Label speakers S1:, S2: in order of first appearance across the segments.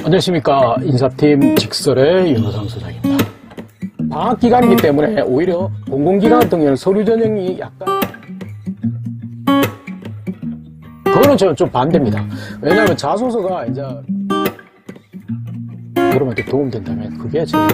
S1: 안녕하십니까. 인사팀 직설의 윤호상 소장입니다. 방학 기간이기 때문에 오히려 공공기관 같은 경우는 서류 전형이 약간 그거는 저는 좀 반대입니다. 왜냐하면 자소서가 이제 여러분한테 도움된다면 그게 제일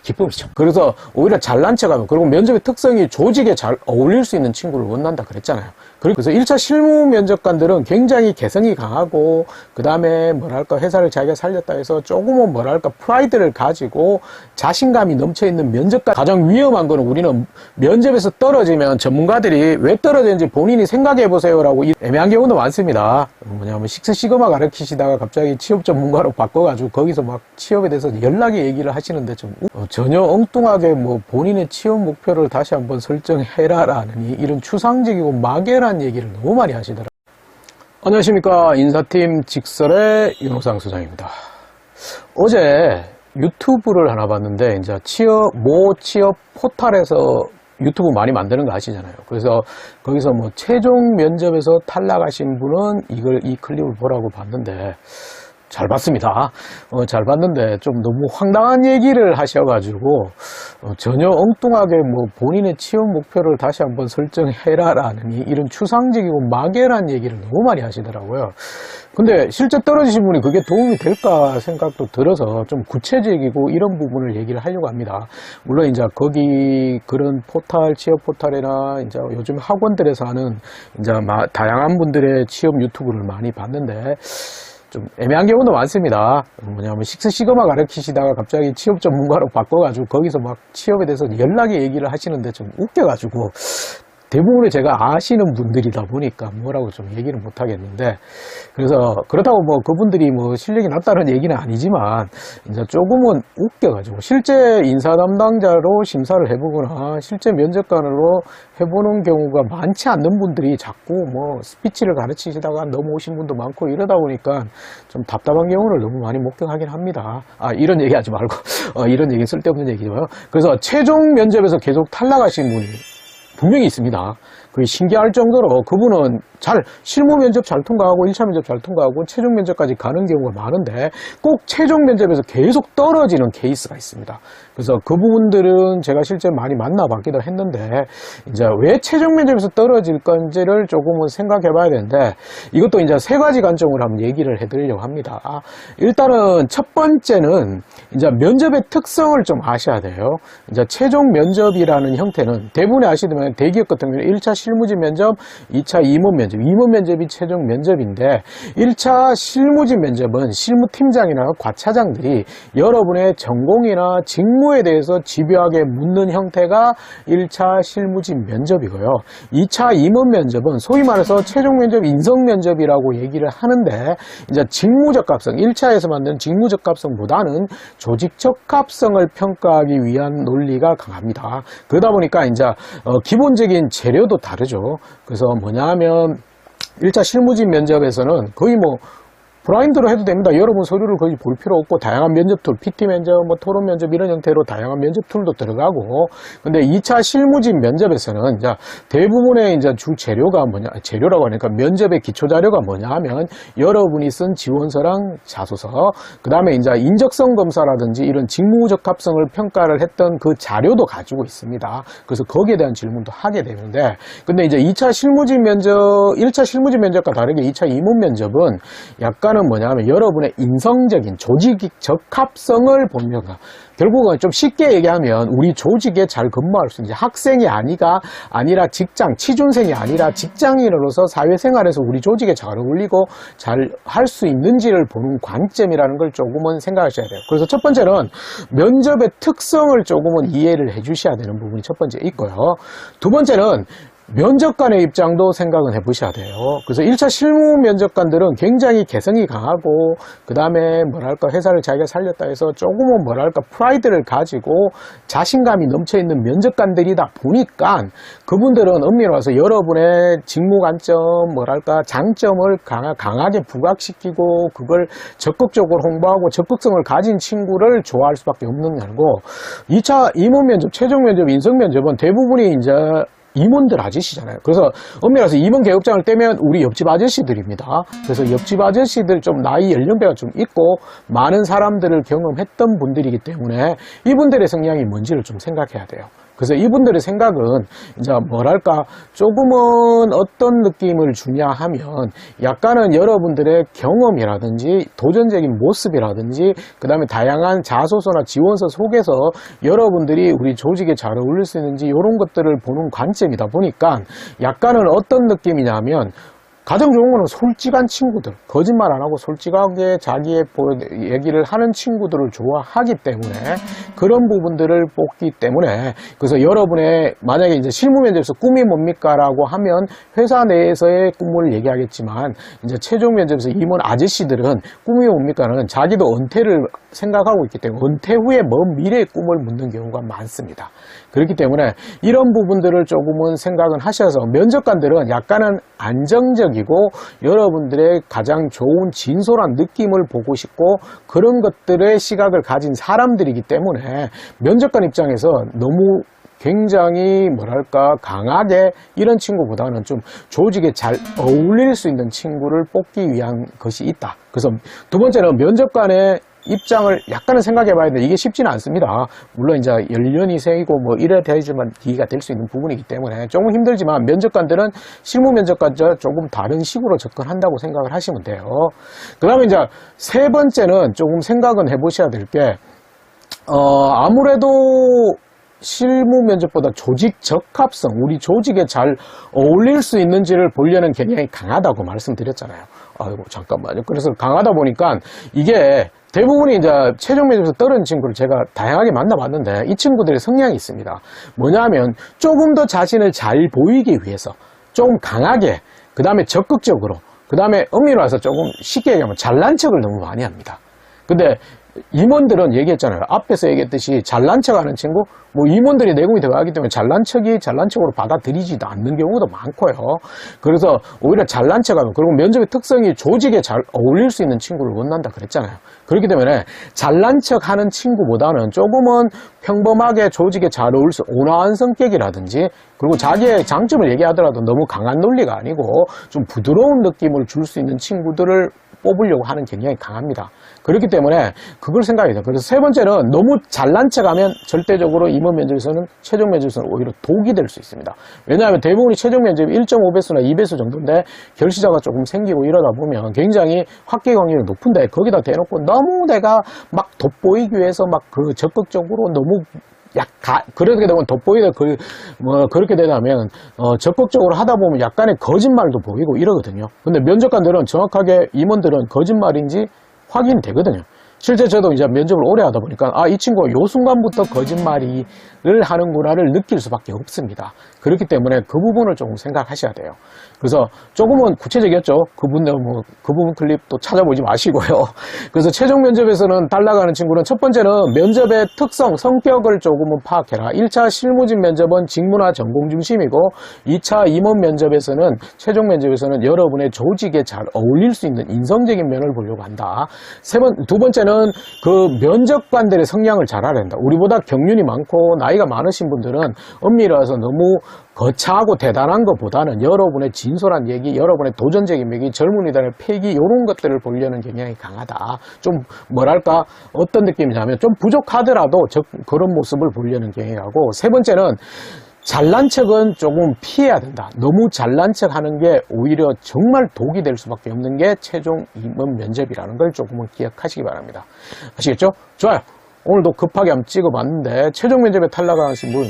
S1: 기쁨이죠. 그래서 오히려 잘난 척하면, 그리고 면접의 특성이 조직에 잘 어울릴 수 있는 친구를 원한다 그랬잖아요. 그래서 1차 실무 면접관들은 굉장히 개성이 강하고, 그 다음에 뭐랄까 회사를 자기가 살렸다 해서 조금은 뭐랄까 프라이드를 가지고 자신감이 넘쳐있는 면접관. 가장 위험한 거는 우리는 면접에서 떨어지면 전문가들이 왜 떨어졌는지 본인이 생각해보세요 라고 애매한 경우도 많습니다. 뭐냐면 식스 시그마 가르치시다가 갑자기 취업 전문가로 바꿔가지고 거기서 막 취업에 대해서 연락이 얘기를 하시는데 좀 전혀 엉뚱하게 뭐 본인의 취업 목표를 다시 한번 설정해라라는 이런 추상적이고 막연한 얘기를 너무 많이 하시더라고요. 안녕하십니까. 인사팀 직설의 윤호상 소장입니다. 어제 유튜브를 하나 봤는데 이제 모 취업 포털에서 유튜브 많이 만드는 거 아시잖아요. 그래서 거기서 뭐 최종 면접에서 탈락하신 분은 이 클립을 보라고 봤는데 잘 봤습니다. 잘 봤는데 좀 너무 황당한 얘기를 하셔가지고 전혀 엉뚱하게 뭐 본인의 취업 목표를 다시 한번 설정해라라는 이런 추상적이고 막연한 얘기를 너무 많이 하시더라고요. 근데 실제 떨어지신 분이 그게 도움이 될까 생각도 들어서 좀 구체적이고 이런 부분을 얘기를 하려고 합니다. 물론 이제 거기 그런 포털, 취업 포털이나 이제 요즘 학원들에서 하는 이제 다양한 분들의 취업 유튜브를 많이 봤는데 좀 애매한 경우도 많습니다. 뭐냐면 식스 시그마 가르치시다가 갑자기 취업 전문가로 바꿔가지고 거기서 막 취업에 대해서 연락의 얘기를 하시는데 좀 웃겨가지고 대부분의 제가 아시는 분들이다 보니까 뭐라고 좀 얘기를 못 하겠는데, 그래서 그렇다고 뭐 그분들이 뭐 실력이 낮다는 얘기는 아니지만 이제 조금은 웃겨가지고 실제 인사 담당자로 심사를 해보거나 실제 면접관으로 해보는 경우가 많지 않는 분들이 자꾸 뭐 스피치를 가르치시다가 넘어오신 분도 많고 이러다 보니까 좀 답답한 경우를 너무 많이 목격하긴 합니다. 이런 얘기 하지 말고 이런 얘기 쓸데없는 얘기죠. 그래서 최종 면접에서 계속 탈락하신 분이 분명히 있습니다. 그게 신기할 정도로 그분은 실무 면접 잘 통과하고 1차 면접 잘 통과하고 최종 면접까지 가는 경우가 많은데 꼭 최종 면접에서 계속 떨어지는 케이스가 있습니다. 그래서 그 부분들은 제가 실제 많이 만나봤기도 했는데 이제 왜 최종 면접에서 떨어질 건지를 조금은 생각해 봐야 되는데, 이것도 이제 세 가지 관점으로 한번 얘기를 해드리려고 합니다. 일단은 첫 번째는 이제 면접의 특성을 좀 아셔야 돼요. 이제 최종 면접이라는 형태는 대부분이 아시다면 대기업 같은 경우는 1차 실무진 면접, 2차 임원 면접, 임원 면접이 최종 면접인데 1차 실무진 면접은 실무팀장이나 과차장들이 여러분의 전공이나 직무에 대해서 집요하게 묻는 형태가 1차 실무진 면접이고요. 2차 임원 면접은 소위 말해서 최종 면접, 인성 면접이라고 얘기를 하는데 이제 직무 적합성, 1차에서 만든 직무 적합성보다는 조직 적합성을 평가하기 위한 논리가 강합니다. 그러다 보니까 이제 기본적인 재료도 다르죠. 그래서 뭐냐 하면 1차 실무진 면접에서는 거의 뭐 브라인드로 해도 됩니다. 여러분 서류를 거의 볼 필요 없고 다양한 면접 툴, PT 면접, 뭐 토론 면접 이런 형태로 다양한 면접 툴도 들어가고, 근데 2차 실무진 면접에서는 이제 대부분의 이제 주 재료가 재료라고 하니까 면접의 기초 자료가 뭐냐 하면 여러분이 쓴 지원서랑 자소서, 그 다음에 이제 인적성 검사라든지 이런 직무 적합성을 평가를 했던 그 자료도 가지고 있습니다. 그래서 거기에 대한 질문도 하게 되는데, 근데 이제 2차 실무진 면접, 1차 실무진 면접과 다르게 2차 임원 면접은 약간 는 뭐냐면 여러분의 인성적인 조직 적합성을 보면서, 결국은 좀 쉽게 얘기하면 우리 조직에 잘 근무할 수 있는 학생이 아니라 취준생이 아니라 직장인으로서 사회생활에서 우리 조직에 잘 어울리고 잘 할 수 있는지를 보는 관점이라는 걸 조금은 생각하셔야 돼요. 그래서 첫 번째는 면접의 특성을 조금은 이해를 해 주셔야 되는 부분이 첫 번째 있고요. 두 번째는 면접관의 입장도 생각은 해보셔야 돼요. 그래서 1차 실무 면접관들은 굉장히 개성이 강하고, 그 다음에 뭐랄까 회사를 자기가 살렸다 해서 조금은 뭐랄까 프라이드를 가지고 자신감이 넘쳐있는 면접관들이다 보니까 그분들은 엄밀히 와서 여러분의 직무 관점, 뭐랄까 장점을 강하게 부각시키고 그걸 적극적으로 홍보하고 적극성을 가진 친구를 좋아할 수밖에 없는 거고, 2차 임원 면접, 최종 면접, 인성 면접은 대부분이 이제 임원들 아저씨잖아요. 그래서 엄밀해서 임원 계급장을 떼면 우리 옆집 아저씨들입니다. 그래서 옆집 아저씨들 좀 나이 연령대가 좀 있고 많은 사람들을 경험했던 분들이기 때문에 이분들의 성향이 뭔지를 좀 생각해야 돼요. 그래서 이분들의 생각은 이제 뭐랄까 조금은 어떤 느낌을 주냐 하면 약간은 여러분들의 경험이라든지 도전적인 모습이라든지 그 다음에 다양한 자소서나 지원서 속에서 여러분들이 우리 조직에 잘 어울릴 수 있는지 이런 것들을 보는 관점이다 보니까 약간은 어떤 느낌이냐면 가장 좋은 거는 솔직한 친구들, 거짓말 안 하고 솔직하게 자기의 얘기를 하는 친구들을 좋아하기 때문에 그런 부분들을 뽑기 때문에 그래서 여러분의 만약에 이제 실무 면접에서 꿈이 뭡니까? 라고 하면 회사 내에서의 꿈을 얘기하겠지만 이제 최종 면접에서 임원 아저씨들은 꿈이 뭡니까는 자기도 은퇴를 생각하고 있기 때문에 은퇴 후에 먼 미래의 꿈을 묻는 경우가 많습니다. 그렇기 때문에 이런 부분들을 조금은 생각은 하셔서 면접관들은 약간은 안정적이고 여러분들의 가장 좋은 진솔한 느낌을 보고 싶고 그런 것들의 시각을 가진 사람들이기 때문에 면접관 입장에서 너무 굉장히 뭐랄까 강하게 이런 친구보다는 좀 조직에 잘 어울릴 수 있는 친구를 뽑기 위한 것이 있다. 그래서 두 번째는 면접관의 입장을 약간은 생각해 봐야 되는데 이게 쉽지는 않습니다. 물론 이제 연령이 세이고 뭐 이래 돼야지만 기회가 될 수 있는 부분이기 때문에 조금 힘들지만 면접관들은 실무 면접관과 조금 다른 식으로 접근한다고 생각을 하시면 돼요. 그 다음에 이제 세 번째는 조금 생각은 해 보셔야 될 게 아무래도 실무 면접보다 조직 적합성, 우리 조직에 잘 어울릴 수 있는지를 보려는 경향이 강하다고 말씀드렸잖아요. 아이고, 잠깐만요. 그래서 강하다 보니까 이게 대부분이 이제 최종 면접에서 떨어진 친구를 제가 다양하게 만나봤는데 이 친구들의 성향이 있습니다. 뭐냐면 조금 더 자신을 잘 보이기 위해서 조금 강하게, 그 다음에 적극적으로, 그 다음에 엄밀히 와서 조금 쉽게 얘기하면 잘난 척을 너무 많이 합니다. 근데 임원들은 얘기했잖아요. 앞에서 얘기했듯이 잘난 척 하는 친구, 뭐 임원들이 내공이 들어가기 때문에 잘난 척으로 받아들이지도 않는 경우도 많고요. 그래서 오히려 잘난 척 하면, 그리고 면접의 특성이 조직에 잘 어울릴 수 있는 친구를 원한다 그랬잖아요. 그렇기 때문에 잘난 척 하는 친구보다는 조금은 평범하게 조직에 잘 어울릴 수 있는 온화한 성격이라든지, 그리고 자기의 장점을 얘기하더라도 너무 강한 논리가 아니고 좀 부드러운 느낌을 줄 수 있는 친구들을 뽑으려고 하는 경향이 강합니다. 그렇기 때문에 그걸 생각해야 돼요. 그래서 세 번째는 너무 잘난 척하면 절대적으로 임원 면접에서는 최종 면접에서는 오히려 독이 될 수 있습니다. 왜냐하면 대부분이 최종 면접이 1.5배수나 2배수 정도인데 결시자가 조금 생기고 이러다 보면 굉장히 확계 확률이 높은데 거기다 대놓고 너무 내가 막 돋보이기 위해서 막 그 적극적으로 너무 그렇게 되면 돋보이다, 그렇게 되면, 적극적으로 하다 보면 약간의 거짓말도 보이고 이러거든요. 근데 면접관들은 정확하게 임원들은 거짓말인지 확인이 되거든요. 실제 저도 이제 면접을 오래 하다 보니까 이 친구가 요 순간부터 거짓말을 하는구나를 느낄 수밖에 없습니다. 그렇기 때문에 그 부분을 조금 생각하셔야 돼요. 그래서 조금은 구체적이었죠. 그 부분 클립도 찾아보지 마시고요. 그래서 최종 면접에서는 달 나가는 친구는 첫 번째는 면접의 특성, 성격을 조금은 파악해라. 1차 실무진 면접은 직무나 전공 중심이고 2차 임원 면접에서는 최종 면접에서는 여러분의 조직에 잘 어울릴 수 있는 인성적인 면을 보려고 한다. 두 번째는 그 면접관들의 성향을 잘 알아야 된다. 우리보다 경륜이 많고 나이가 많으신 분들은 엄밀해서 너무 거창하고 대단한 것보다는 여러분의 진솔한 얘기, 여러분의 도전적인 얘기, 젊은이들의 패기 이런 것들을 보려는 경향이 강하다. 좀 뭐랄까 어떤 느낌이냐면 좀 부족하더라도 그런 모습을 보려는 경향이고, 세 번째는 잘난 척은 조금 피해야 된다. 너무 잘난 척 하는 게 오히려 정말 독이 될 수밖에 없는 게 최종 임원 면접이라는 걸 조금은 기억하시기 바랍니다. 아시겠죠? 좋아요. 오늘도 급하게 한번 찍어봤는데 최종 면접에 탈락하신 분,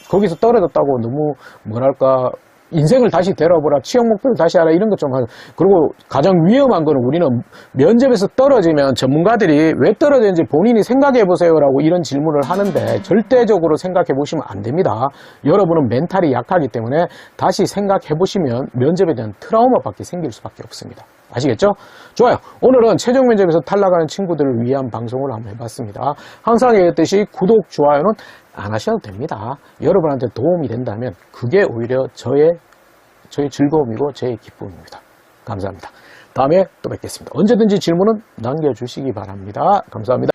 S1: 거기서 떨어졌다고 너무 뭐랄까 인생을 다시 되돌아보라, 취업 목표를 다시 하라 이런 것 좀 하고, 그리고 가장 위험한 거는 우리는 면접에서 떨어지면 전문가들이 왜 떨어졌는지 본인이 생각해 보세요라고 이런 질문을 하는데 절대적으로 생각해 보시면 안 됩니다. 여러분은 멘탈이 약하기 때문에 다시 생각해 보시면 면접에 대한 트라우마밖에 생길 수밖에 없습니다. 아시겠죠? 좋아요. 오늘은 최종 면접에서 탈락하는 친구들을 위한 방송을 한번 해봤습니다. 항상 얘기했듯이 구독, 좋아요는 안 하셔도 됩니다. 여러분한테 도움이 된다면 그게 오히려 저의 즐거움이고 저의 기쁨입니다. 감사합니다. 다음에 또 뵙겠습니다. 언제든지 질문은 남겨주시기 바랍니다. 감사합니다.